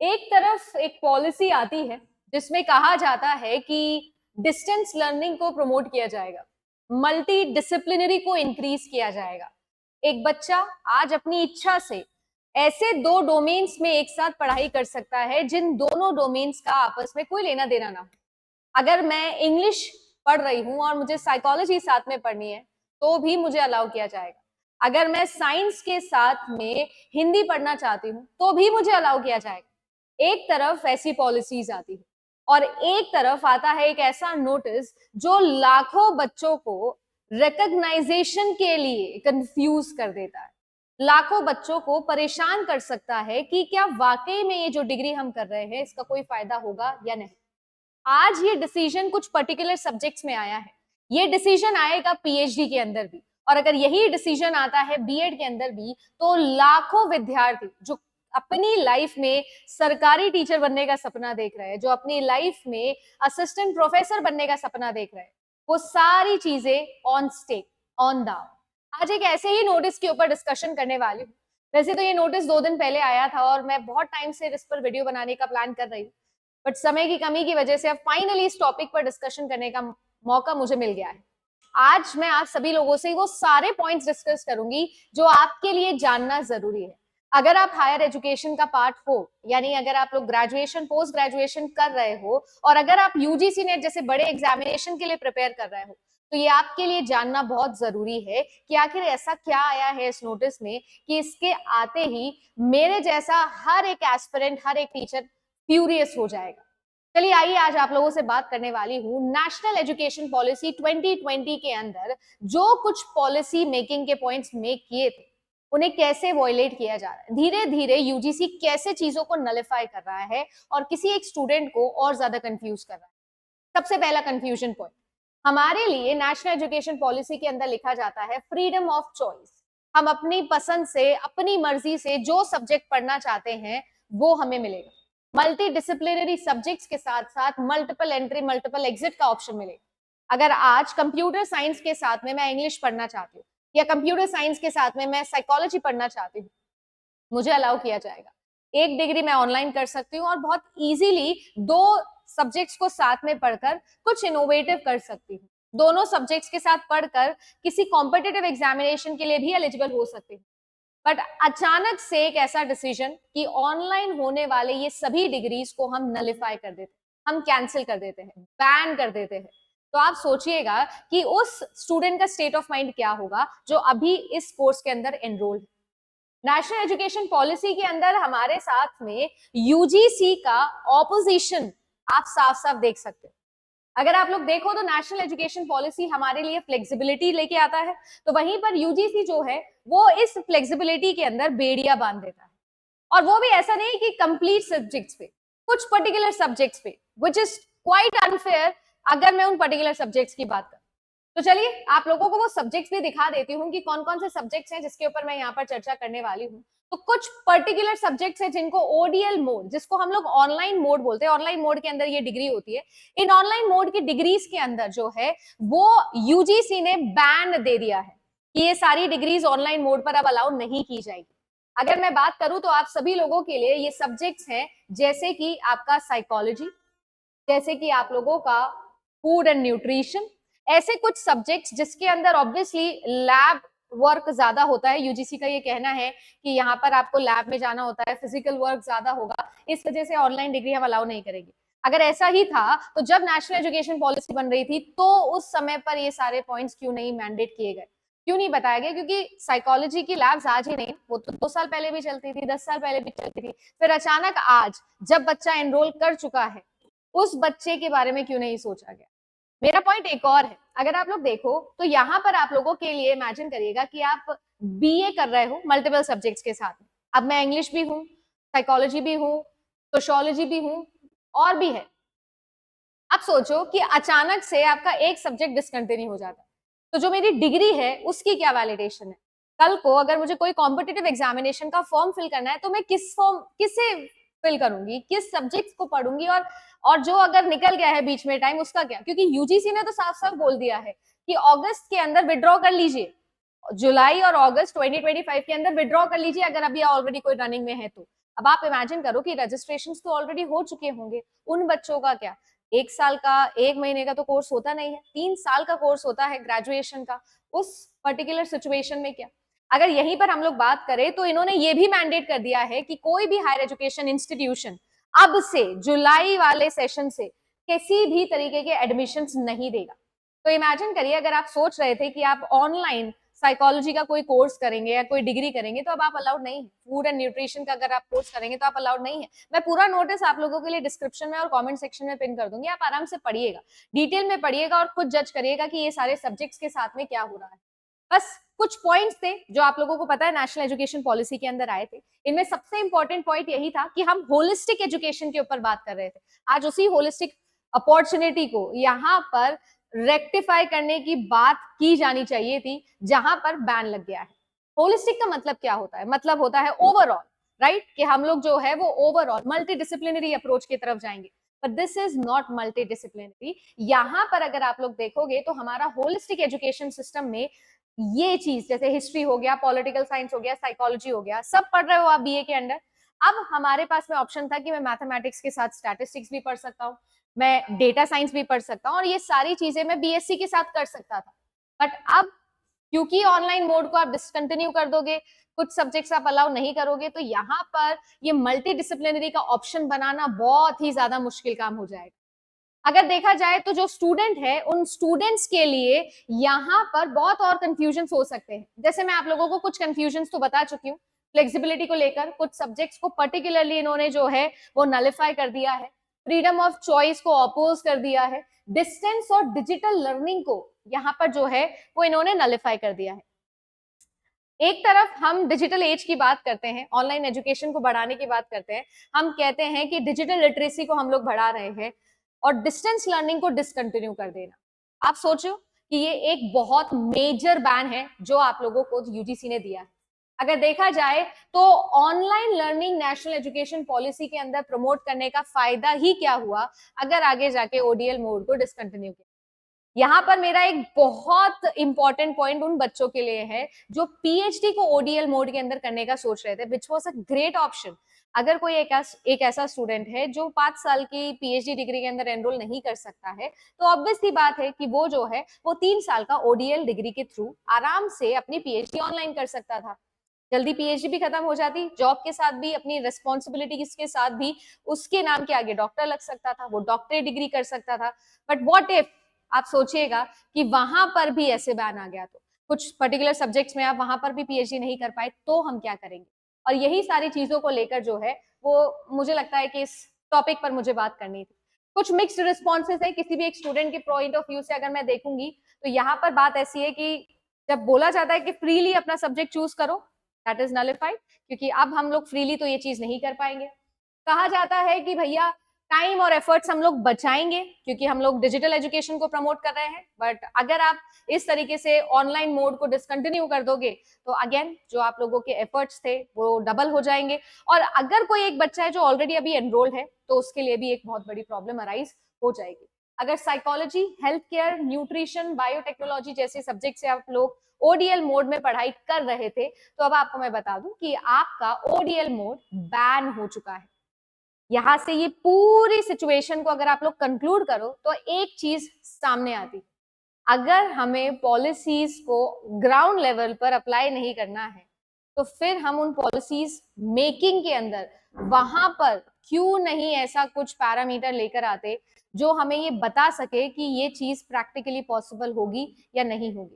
एक तरफ एक पॉलिसी आती है जिसमें कहा जाता है कि डिस्टेंस लर्निंग को प्रमोट किया जाएगा, मल्टी डिसिप्लिनरी को इंक्रीज किया जाएगा। एक बच्चा आज अपनी इच्छा से ऐसे दो डोमेन्स में एक साथ पढ़ाई कर सकता है जिन दोनों डोमेन्स का आपस में कोई लेना देना ना हो। अगर मैं इंग्लिश पढ़ रही हूं और मुझे साइकोलॉजी साथ में पढ़नी है तो भी मुझे अलाउ किया जाएगा। अगर मैं साइंस के साथ में हिंदी पढ़ना चाहती हूँ तो भी मुझे अलाउ किया जाएगा। एक तरफ ऐसी पॉलिसीज आती है और एक तरफ आता है एक ऐसा नोटिस जो लाखों बच्चों को रिकग्नाइजेशन के लिए कंफ्यूज कर देता है, लाखों बच्चों को परेशान कर सकता है कि क्या वाकई में ये जो डिग्री हम कर रहे हैं इसका कोई फायदा होगा या नहीं। आज ये डिसीजन कुछ पर्टिकुलर सब्जेक्ट्स में आया है, ये डिसीजन आएगा पीएचडी के अंदर भी, और अगर यही डिसीजन आता है बीएड के अंदर भी तो लाखों विद्यार्थी जो अपनी लाइफ में सरकारी टीचर बनने का सपना देख रहे हैं, जो अपनी लाइफ में असिस्टेंट प्रोफेसर बनने का सपना देख रहे हैं, वो सारी चीजें ऑन स्टेक, ऑन दाव। आज एक ऐसे ही नोटिस के ऊपर डिस्कशन करने वाली हूँ। वैसे तो ये नोटिस 2 दिन पहले आया था और मैं बहुत टाइम से इस पर वीडियो बनाने का प्लान कर रही हूँ, बट समय की कमी की वजह से अब फाइनली इस टॉपिक पर डिस्कशन करने का मौका मुझे मिल गया है। आज मैं आप सभी लोगों से वो सारे पॉइंट्स डिस्कस करूंगी जो आपके लिए जानना जरूरी है। अगर आप हायर एजुकेशन का पार्ट हो, यानी अगर आप लोग ग्रेजुएशन पोस्ट ग्रेजुएशन कर रहे हो और अगर आप यूजीसी नेट जैसे बड़े एग्जामिनेशन के लिए प्रिपेयर कर रहे हो, तो ये आपके लिए जानना बहुत जरूरी है कि आखिर ऐसा क्या आया है इस नोटिस में कि इसके आते ही मेरे जैसा हर एक एस्पिरेंट, हर एक टीचर फ्यूरियस हो जाएगा। चलिए आइए आज आप लोगों से बात करने वाली हूं नेशनल एजुकेशन पॉलिसी 2020 के अंदर जो कुछ पॉलिसी मेकिंग के पॉइंट्स मेक किए थे उन्हें कैसे वॉयलेट किया जा रहा है। धीरे धीरे यूजीसी कैसे चीजों को नलिफाई कर रहा है और किसी एक स्टूडेंट को और ज्यादा कंफ्यूज कर रहा है। सबसे पहला कंफ्यूजन पॉइंट हमारे लिए नेशनल एजुकेशन पॉलिसी के अंदर लिखा जाता है फ्रीडम ऑफ चॉइस। हम अपनी पसंद से, अपनी मर्जी से जो सब्जेक्ट पढ़ना चाहते हैं वो हमें मिलेगा। मल्टी डिसिप्लिनरी सब्जेक्ट्स के साथ साथ मल्टीपल एंट्री मल्टीपल एग्जिट का ऑप्शन मिलेगा। अगर आज कंप्यूटर साइंस के साथ में मैं इंग्लिश पढ़ना चाहती हूँ या कंप्यूटर साइंस के साथ में मैं साइकोलॉजी पढ़ना चाहती हूँ, मुझे अलाउ किया जाएगा। एक डिग्री मैं ऑनलाइन कर सकती हूँ और बहुत इजीली दो सब्जेक्ट्स को साथ में पढ़कर कुछ इनोवेटिव कर सकती हूँ। दोनों सब्जेक्ट्स के साथ पढ़कर किसी कॉम्पिटिटिव एग्जामिनेशन के लिए भी एलिजिबल हो सकती हूँ। बट अचानक से एक ऐसा डिसीजन कि ऑनलाइन होने वाले ये सभी डिग्रीज को हम नलिफाई कर देते हैं, हम कैंसिल कर देते हैं, बैन कर देते हैं। तो आप सोचिएगा कि उस स्टूडेंट का स्टेट ऑफ माइंड क्या होगा जो अभी इस कोर्स के अंदर एनरोल्ड है। नेशनल एजुकेशन पॉलिसी के अंदर हमारे साथ में यूजीसी का ऑपोजिशन आप साफ साफ देख सकते हैं। अगर आप लोग देखो तो नेशनल एजुकेशन पॉलिसी हमारे लिए फ्लेक्सिबिलिटी लेके आता है, तो वहीं पर यूजीसी जो है वो इस फ्लेक्सिबिलिटी के अंदर बेड़िया बांध देता है। और वो भी ऐसा नहीं कि कंप्लीट सब्जेक्ट्स पे, कुछ पर्टिकुलर सब्जेक्ट्स पे, विच इज क्वाइट अनफेयर अगर मैं उन पर्टिकुलर सब्जेक्ट्स की बात करूं। तो चलिए आप लोगों को वो सब्जेक्ट्स भी दिखा देती हूँ कि कौन कौन से सब्जेक्ट्स हैं जिसके ऊपर मैं यहाँ पर चर्चा करने वाली हूँ। तो कुछ पर्टिकुलर सब्जेक्ट्स हैं जिनको ओडीएल मोड, जिसको हम लोग ऑनलाइन मोड बोलते हैं, ऑनलाइन मोड के अंदर ये डिग्री होती है। इन ऑनलाइन मोड की डिग्रीज के अंदर जो है वो यूजीसी ने बैन दे दिया है कि ये सारी डिग्रीज ऑनलाइन मोड पर अब अलाउ नहीं की जाएगी। अगर मैं बात करूं तो आप सभी लोगों के लिए ये सब्जेक्ट्स हैं जैसे कि आपका साइकोलॉजी, जैसे कि आप लोगों का फूड एंड न्यूट्रिशन, ऐसे कुछ सब्जेक्ट्स जिसके अंदर ऑब्वियसली लैब वर्क ज्यादा होता है। यूजीसी का ये कहना है कि यहाँ पर आपको लैब में जाना होता है, फिजिकल वर्क ज्यादा होगा, इस वजह से ऑनलाइन डिग्री हम अलाउ नहीं करेंगे। अगर ऐसा ही था तो जब नेशनल एजुकेशन पॉलिसी बन रही थी तो उस समय पर ये सारे पॉइंट्स क्यों नहीं मैंडेट किए गए, क्यों नहीं बताया गया? क्योंकि साइकोलॉजी की लैब्स आज ही नहीं, वो तो 2 साल पहले भी चलती थी, 10 साल पहले भी चलती थी। फिर अचानक आज जब बच्चा एनरोल कर चुका है उस बच्चे के बारे में क्यों नहीं सोचा गया? मेरा पॉइंट एक और है। अगर आप लोग देखो तो यहाँ पर आप लोगों के लिए इमेजिन करिएगा कि आप बीए कर रहे हो मल्टीपल सब्जेक्ट्स के साथ में। अब मैं इंग्लिश भी हूँ, साइकोलॉजी भी हूँ, सोशियोलॉजी भी हूँ और भी है। अब सोचो कि अचानक से आपका एक सब्जेक्ट डिसकंटिन्यू हो जाता है, तो जो मेरी डिग्री है उसकी क्या वैलिडेशन है? कल को अगर मुझे कोई कॉम्पिटिटिव एग्जामिनेशन का फॉर्म फिल करना है तो मैं किसे फिल करूंगी, किस सब्जेक्ट्स को पढ़ूंगी? और जो अगर निकल गया है बीच में टाइम उसका क्या? क्योंकि यूजीसी ने तो साफ साफ बोल दिया है कि अगस्त के अंदर विड्रॉ कर लीजिए, जुलाई और अगस्त 2025 के अंदर विड्रॉ कर लीजिए अगर अभी ऑलरेडी कोई रनिंग में है तो। अब आप इमेजिन करो कि रजिस्ट्रेशन तो ऑलरेडी हो चुके होंगे, उन बच्चों का क्या? 1 साल का, 1 महीने का तो कोर्स होता नहीं है, 3 साल का कोर्स होता है ग्रेजुएशन का, उस पर्टिकुलर सिचुएशन में क्या? अगर यहीं पर हम लोग बात करें तो इन्होंने ये भी मैंडेट कर दिया है कि कोई भी हायर एजुकेशन इंस्टीट्यूशन अब से जुलाई वाले सेशन से किसी भी तरीके के एडमिशंस नहीं देगा। तो इमेजिन करिए, अगर आप सोच रहे थे कि आप ऑनलाइन साइकोलॉजी का कोई कोर्स करेंगे या कोई डिग्री करेंगे तो अब आप अलाउड नहीं है। फूड एंड न्यूट्रिशन का अगर आप कोर्स करेंगे तो आप अलाउड नहीं है। मैं पूरा नोटिस आप लोगों के लिए डिस्क्रिप्शन में और कमेंट सेक्शन में पिन कर दूंगी, आप आराम से पढ़िएगा, डिटेल में पढ़िएगा और खुद जज करिएगा कि ये सारे सब्जेक्ट्स के साथ में क्या हो रहा है। बस कुछ पॉइंट्स थे जो आप लोगों को पता है नेशनल एजुकेशन पॉलिसी के अंदर आए थे। इनमें सबसे इंपॉर्टेंट पॉइंट यही था कि हम होलिस्टिक एजुकेशन के ऊपर बात कर रहे थे। आज उसी होलिस्टिक अपॉर्चुनिटी को यहाँ पर रेक्टिफाई करने की बात की जानी चाहिए थी, जहां पर बैन लग गया है। होलिस्टिक का मतलब क्या होता है? मतलब होता है ओवरऑल, राइट? कि हम लोग जो है वो ओवरऑल मल्टी डिसिप्लिनरी अप्रोच की तरफ जाएंगे, but this is not multi disciplinary. यहां पर अगर आप लोग देखोगे तो हमारा होलिस्टिक एजुकेशन सिस्टम में ये चीज, जैसे हिस्ट्री हो गया, पॉलिटिकल साइंस हो गया, साइकोलॉजी हो गया, सब पढ़ रहे हो आप बीए के अंडर। अब हमारे पास में ऑप्शन था कि मैं मैथमेटिक्स के साथ स्टैटिस्टिक्स भी पढ़ सकता हूँ, मैं डेटा साइंस भी पढ़ सकता हूँ, और ये सारी चीजें मैं बीएससी के साथ कर सकता था। बट अब क्योंकि ऑनलाइन मोड को आप डिसकंटिन्यू कर दोगे, कुछ सब्जेक्ट्स आप अलाउ नहीं करोगे, तो यहाँ पर ये मल्टी डिसिप्लिनरी का ऑप्शन बनाना बहुत ही ज्यादा मुश्किल काम हो जाएगा। अगर देखा जाए तो जो स्टूडेंट है उन स्टूडेंट्स के लिए यहाँ पर बहुत और कंफ्यूजन हो सकते हैं। जैसे मैं आप लोगों को कुछ कंफ्यूजन तो बता चुकी हूँ, फ्लेक्सिबिलिटी को लेकर कुछ सब्जेक्ट्स को पर्टिकुलरली इन्होंने जो है वो नलिफाई कर दिया है, फ्रीडम ऑफ चॉइस को अपोज कर दिया है, डिस्टेंस और डिजिटल लर्निंग को यहाँ पर जो है वो इन्होंने नलिफाई कर दिया है। एक तरफ हम डिजिटल एज की बात करते हैं, ऑनलाइन एजुकेशन को बढ़ाने की बात करते हैं, हम कहते हैं कि डिजिटल लिटरेसी को हम लोग बढ़ा रहे हैं और डिस्टेंस लर्निंग को डिसकंटिन्यू कर देना। आप सोचो कि ये एक बहुत मेजर बैन है जो आप लोगों को यूजीसी ने दिया है। अगर देखा जाए तो online learning national education policy के अंदर प्रमोट करने का फायदा ही क्या हुआ अगर आगे जाके ओडीएल मोड को डिसकंटिन्यू किया। यहाँ पर मेरा एक बहुत इंपॉर्टेंट पॉइंट उन बच्चों के लिए है जो पीएचडी को ओडीएल मोड के अंदर करने का सोच रहे थे, which was a great option. अगर कोई एक ऐसा स्टूडेंट है जो 5 साल की पीएचडी डिग्री के अंदर एनरोल नहीं कर सकता है, तो ऑब्वियस सी बात है कि वो जो है वो 3 साल का ओडीएल डिग्री के थ्रू आराम से अपनी पीएचडी ऑनलाइन कर सकता था। जल्दी पीएचडी भी खत्म हो जाती, जॉब के साथ भी, अपनी रिस्पॉन्सिबिलिटी के साथ भी उसके नाम के आगे डॉक्टर लग सकता था, वो डॉक्टरेट डिग्री कर सकता था। बट व्हाट इफ आप सोचिएगा कि वहां पर भी ऐसे बैन आ गया, तो कुछ पर्टिकुलर सब्जेक्ट्स में आप वहां पर भी पीएचडी नहीं कर पाए तो हम क्या करेंगे? और यही सारी चीजों को लेकर जो है वो मुझे लगता है कि इस टॉपिक पर मुझे बात करनी थी। कुछ मिक्स्ड रिस्पॉन्सेज है किसी भी एक स्टूडेंट के पॉइंट ऑफ व्यू से अगर मैं देखूंगी तो यहाँ पर बात ऐसी है कि जब बोला जाता है कि फ्रीली अपना सब्जेक्ट चूज करो, दैट इज नलिफाइड, क्योंकि अब हम लोग फ्रीली तो ये चीज नहीं कर पाएंगे। कहा जाता है कि भैया टाइम और एफर्ट्स हम लोग बचाएंगे क्योंकि हम लोग डिजिटल एजुकेशन को प्रमोट कर रहे हैं, बट अगर आप इस तरीके से ऑनलाइन मोड को डिसकंटिन्यू कर दोगे तो अगेन जो आप लोगों के एफर्ट्स थे वो डबल हो जाएंगे। और अगर कोई एक बच्चा है जो ऑलरेडी अभी एनरोल्ड है तो उसके लिए भी एक बहुत बड़ी प्रॉब्लम अराइज हो जाएगी। अगर psychology, health care, nutrition, biotechnology जैसे सब्जेक्ट से आप लोग ओडीएल मोड में पढ़ाई कर रहे थे, तो अब आपको मैं बता दूं कि आपका ओडीएल मोड बैन हो चुका है। यहां से ये पूरी सिचुएशन को अगर आप लोग कंक्लूड करो तो एक चीज सामने आती, अगर हमें पॉलिसीज को ग्राउंड लेवल पर अप्लाई नहीं करना है तो फिर हम उन पॉलिसीज मेकिंग के अंदर वहां पर क्यों नहीं ऐसा कुछ पैरामीटर लेकर आते जो हमें ये बता सके कि ये चीज प्रैक्टिकली पॉसिबल होगी या नहीं होगी।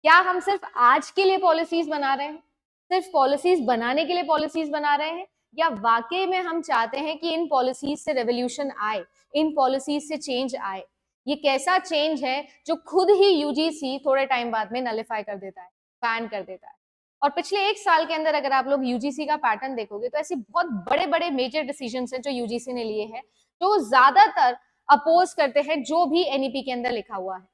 क्या हम सिर्फ आज के लिए पॉलिसीज बना रहे हैं, सिर्फ पॉलिसीज बनाने के लिए पॉलिसीज बना रहे हैं, या वाकई में हम चाहते हैं कि इन पॉलिसीज से रेवोल्यूशन आए, इन पॉलिसीज से चेंज आए? ये कैसा चेंज है जो खुद ही यूजीसी थोड़े टाइम बाद में नलिफाई कर देता है, बैन कर देता है। और पिछले 1 साल के अंदर अगर आप लोग यूजीसी का पैटर्न देखोगे तो ऐसे बहुत बड़े बड़े मेजर डिसीजंस हैं जो यूजीसी ने लिए हैं जो ज्यादातर अपोज करते हैं जो भी एनईपी के अंदर लिखा हुआ है।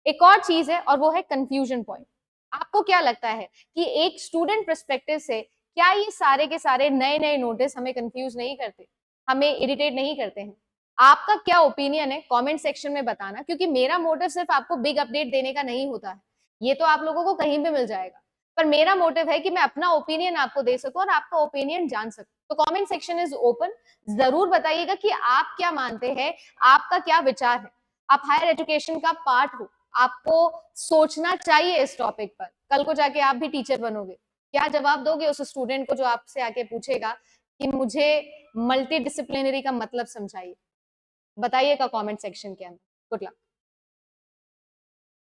एक और चीज है और वो है कंफ्यूजन पॉइंट। आपको क्या लगता है कि एक स्टूडेंट पर्सपेक्टिव से क्या ये सारे के सारे नए नए नोटिस हमें कंफ्यूज नहीं करते, हमें इरिटेट नहीं करते हैं? आपका क्या ओपिनियन है कमेंट सेक्शन में बताना, क्योंकि मेरा मोटिव सिर्फ आपको बिग अपडेट देने का नहीं होता है, ये तो आप लोगों को कहीं भी मिल जाएगा, पर मेरा मोटिव है कि मैं अपना ओपिनियन आपको दे सकूं और आपका ओपिनियन जान सकूं। तो कमेंट सेक्शन इज ओपन, जरूर बताइएगा कि आप क्या मानते हैं, आपका क्या विचार है। आप हायर एजुकेशन का पार्ट हो, आपको सोचना चाहिए इस टॉपिक पर। कल को जाके आप भी टीचर बनोगे, क्या जवाब दोगे उस स्टूडेंट को जो आपसे आके पूछेगा कि मुझे मल्टी डिसिप्लिनरी का मतलब समझाइए? बताइएगा कमेंट सेक्शन के अंदर। Good luck.